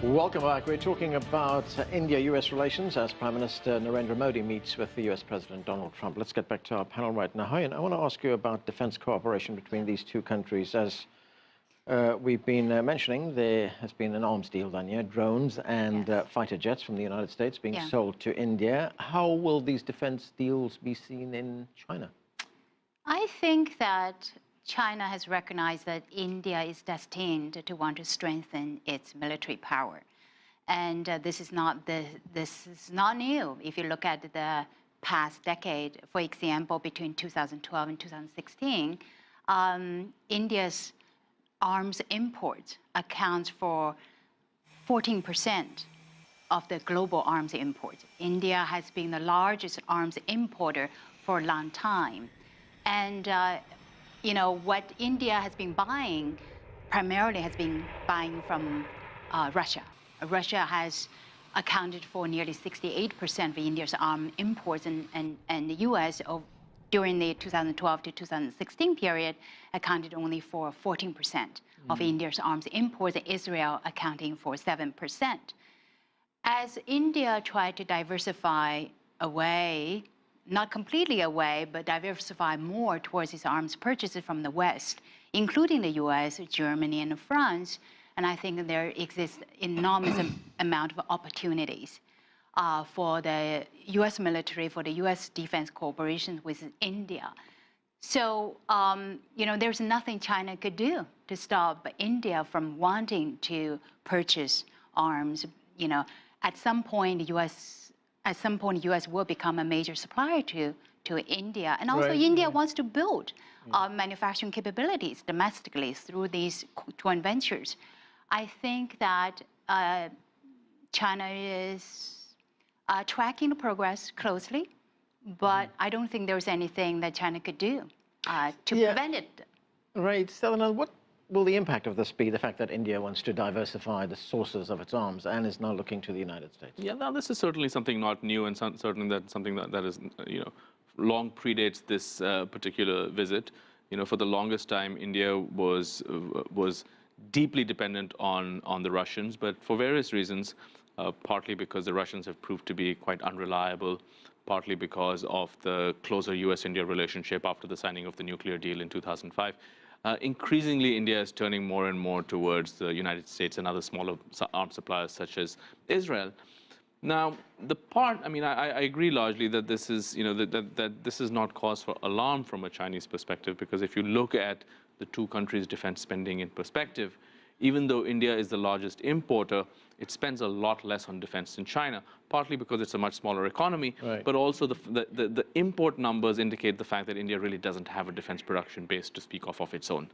Welcome back. We're talking about India-US relations as Prime Minister Narendra Modi meets with the US President Donald Trump. Let's get back to our panel right now. Hi, and I want to ask you about defense cooperation between these two countries. As we've been mentioning, there has been an arms deal done here, drones and fighter jets from the United States being sold to India. How will these defense deals be seen in China? I think that China has recognized that India is destined to want to strengthen its military power. And this is not new. If you look at the past decade, for example, between 2012 and 2016, India's arms import accounts for 14% of the global arms import. India has been the largest arms importer for a long time. And you know, what India has been buying primarily has been buying from Russia. Russia has accounted for nearly 68% of India's arms imports, and the US during the 2012 to 2016 period accounted only for 14% of India's arms imports, and Israel accounting for 7%. As India tried to diversify away, not completely away, but diversify more towards its arms purchases from the West, including the US, Germany, and France. And I think there exists enormous amount of opportunities for the US military, for the US defense cooperation with India. So, you know, there's nothing China could do to stop India from wanting to purchase arms. You know, at some point, the US will become a major supplier to India. And also India wants to build manufacturing capabilities domestically through these joint ventures. I think that China is tracking the progress closely, but I don't think there's anything that China could do to prevent it. Right. Selena, what will the impact of this be, the fact that India wants to diversify the sources of its arms and is now looking to the United States? Yeah, now this is certainly something not new, and certainly that's something that is, you know, long predates this particular visit. You know, for the longest time, India was deeply dependent on the Russians, but for various reasons, partly because the Russians have proved to be quite unreliable, partly because of the closer US-India relationship after the signing of the nuclear deal in 2005. Increasingly, India is turning more and more towards the United States and other smaller arms suppliers such as Israel. Now, I mean, I agree largely that this is, you know, that this is not cause for alarm from a Chinese perspective, because if you look at the two countries' defense spending in perspective, even though India is the largest importer, it spends a lot less on defense than China, partly because it's a much smaller economy, but also the import numbers indicate the fact that India really doesn't have a defense production base to speak of its own.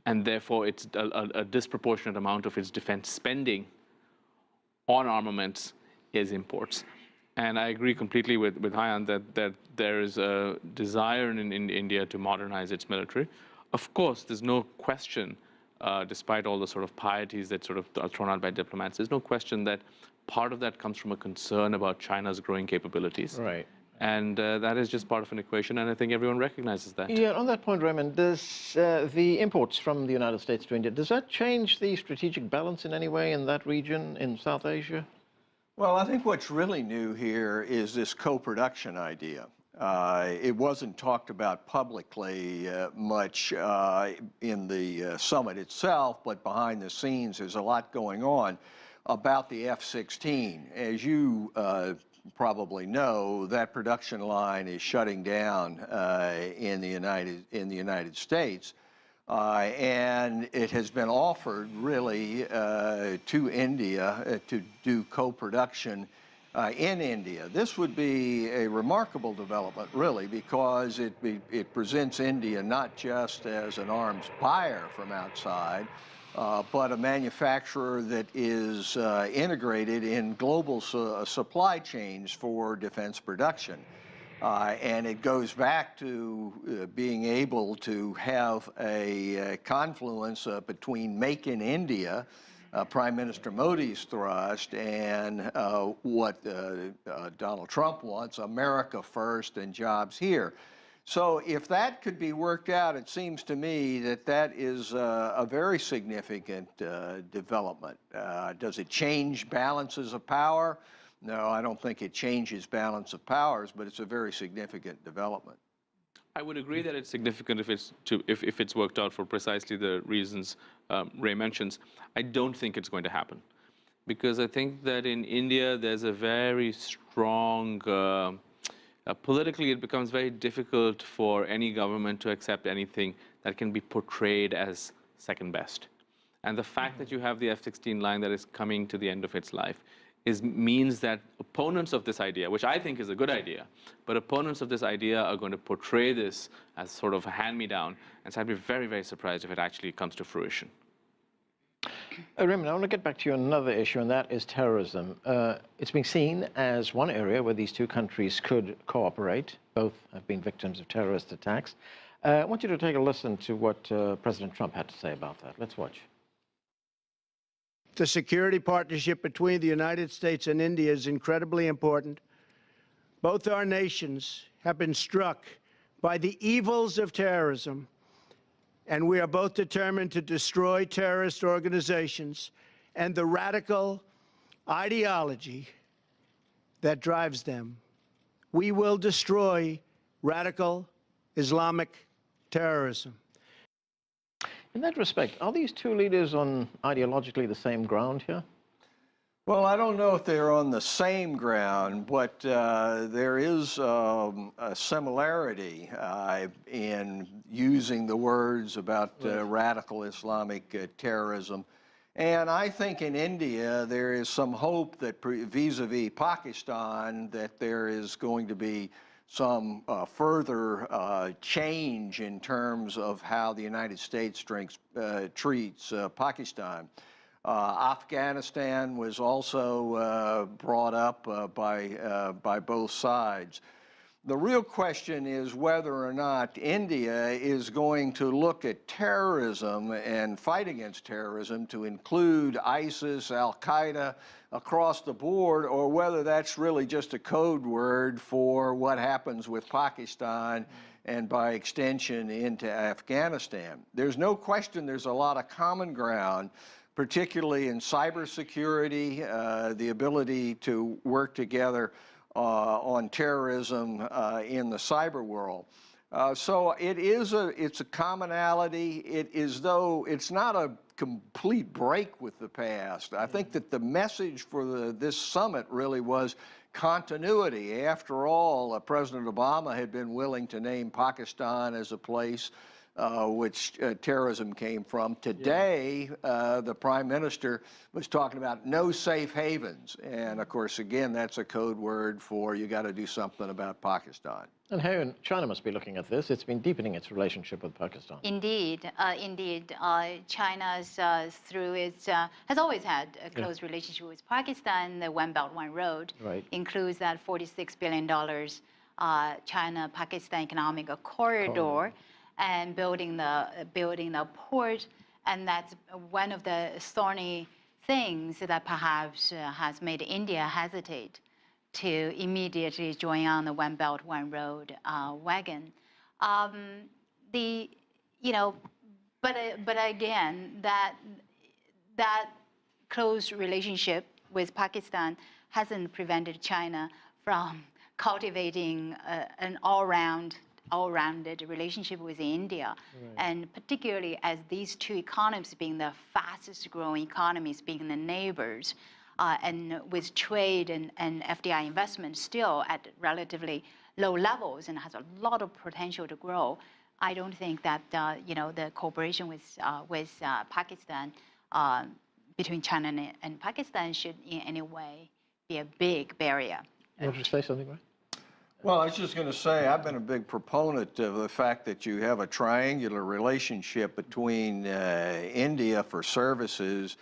And therefore, it's a disproportionate amount of its defense spending on armaments is imports. And I agree completely with Hayan that there is a desire in India to modernize its military. Of course, there's no question, despite all the sort of pieties that sort of are thrown out by diplomats, there's no question that part of that comes from a concern about China's growing capabilities. Right. And that is just part of an equation, and I think everyone recognizes that. Yeah, on that point, Raymond, does the imports from the United States to India, does that change the strategic balance in any way in that region in South Asia? Well, I think what's really new here is this co-production idea. It wasn't talked about publicly much in the summit itself, but behind the scenes there's a lot going on about the F-16. As you probably know, that production line is shutting down in the United States. And it has been offered really to India to do co-production in India. This would be a remarkable development, really, because it presents India not just as an arms buyer from outside, but a manufacturer that is integrated in global supply chains for defense production. And it goes back to being able to have a confluence between Make in India, Prime Minister Modi's thrust, and what Donald Trump wants, America first and jobs here. So if that could be worked out, it seems to me that that is a very significant development. Does it change balances of power? No, I don't think it changes balance of powers, but it's a very significant development. I would agree that it's significant if it's worked out for precisely the reasons Ray mentions. I don't think it's going to happen, because I think that in India there's a very strong politically, it becomes very difficult for any government to accept anything that can be portrayed as second best. And the fact that you have the F-16 line that is coming to the end of its life means that opponents of this idea, which I think is a good idea, but opponents of this idea are going to portray this as sort of a hand-me-down. And so I'd be very, very surprised if it actually comes to fruition. Raymond, I want to get back to you on another issue, and that is terrorism. It's being seen as one area where these two countries could cooperate. Both have been victims of terrorist attacks. I want you to take a listen to what President Trump had to say about that. Let's watch. The security partnership between the United States and India is incredibly important. Both our nations have been struck by the evils of terrorism, and we are both determined to destroy terrorist organizations and the radical ideology that drives them. We will destroy radical Islamic terrorism. In that respect, are these two leaders on ideologically the same ground here? Well, I don't know if they're on the same ground, but there is a similarity in using the words about radical Islamic terrorism. And I think in India there is some hope that vis-a-vis Pakistan that there is going to be some further change in terms of how the United States treats Pakistan. Afghanistan was also brought up by both sides. The real question is whether or not India is going to look at terrorism and fight against terrorism to include ISIS, Al-Qaeda across the board, or whether that's really just a code word for what happens with Pakistan and by extension into Afghanistan. There's no question there's a lot of common ground, particularly in cybersecurity, the ability to work together on terrorism in the cyber world. So it's a commonality. It is, though it's not a complete break with the past. I think that the message for this summit really was continuity. After all, President Obama had been willing to name Pakistan as a place which terrorism came from. Today, the Prime Minister was talking about no safe havens. And of course, again, that's a code word for you got to do something about Pakistan. And Harry, China must be looking at this. It's been deepening its relationship with Pakistan. Indeed, indeed. China's has always had a close relationship with Pakistan. The One Belt, One Road includes that $46 billion China-Pakistan economic corridor. And building the port, and that's one of the thorny things that perhaps has made India hesitate to immediately join on the One Belt, One Road wagon. But again, that close relationship with Pakistan hasn't prevented China from cultivating an all-rounded relationship with India, and particularly as these two economies being the fastest growing economies, being the neighbors, and with trade and FDI investment still at relatively low levels and has a lot of potential to grow, I don't think that the cooperation with Pakistan, between China and Pakistan, should in any way be a big barrier. You want to say something, right? Well, I was just going to say, I've been a big proponent of the fact that you have a triangular relationship between India for services,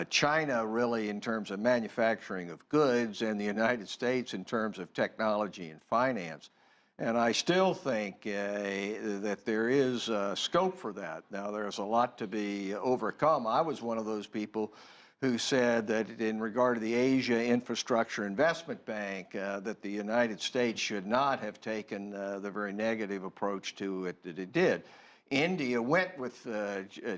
China really in terms of manufacturing of goods, and the United States in terms of technology and finance. And I still think that there is scope for that. Now, there's a lot to be overcome. I was one of those people who said that in regard to the Asia Infrastructure Investment Bank, that the United States should not have taken the very negative approach to it that it did. India went with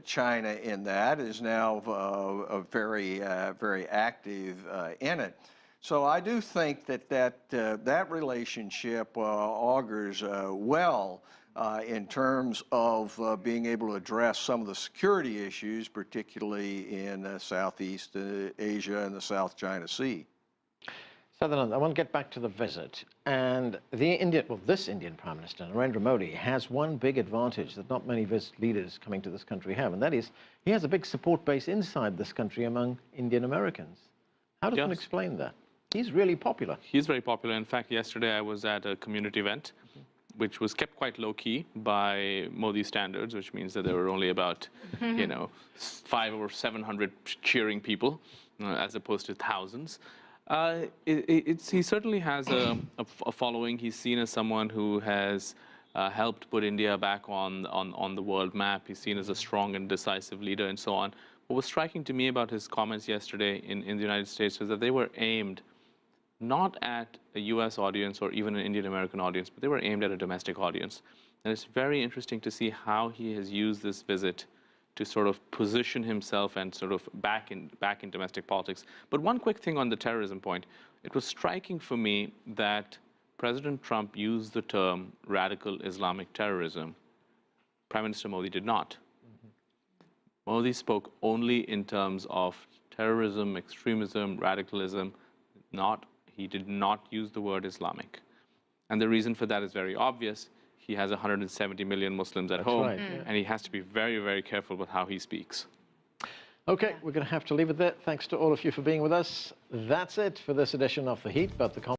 China in that, is now very active in it. So I do think that relationship augurs well in terms of being able to address some of the security issues, particularly in Southeast Asia and the South China Sea. Sutherland, I want to get back to the visit. And this Indian Prime Minister, Narendra Modi, has one big advantage that not many leaders coming to this country have, and that is he has a big support base inside this country among Indian Americans. How does one explain that? He's really popular. He's very popular. In fact, yesterday I was at a community event, which was kept quite low-key by Modi standards, which means that there were only about, 500 or 700 cheering people, as opposed to thousands. He certainly has a following. He's seen as someone who has helped put India back on the world map. He's seen as a strong and decisive leader and so on. What was striking to me about his comments yesterday in the United States was that they were aimed not at a US audience or even an Indian American audience, but they were aimed at a domestic audience. And it's very interesting to see how he has used this visit to sort of position himself and sort of back in domestic politics. But one quick thing on the terrorism point, it was striking for me that President Trump used the term radical Islamic terrorism. Prime Minister Modi did not. Modi spoke only in terms of terrorism, extremism, radicalism. He did not use the word Islamic. And the reason for that is very obvious. He has 170 million Muslims at home, and he has to be very, very careful with how he speaks. Okay, we're going to have to leave it there. Thanks to all of you for being with us. That's it for this edition of The Heat, but the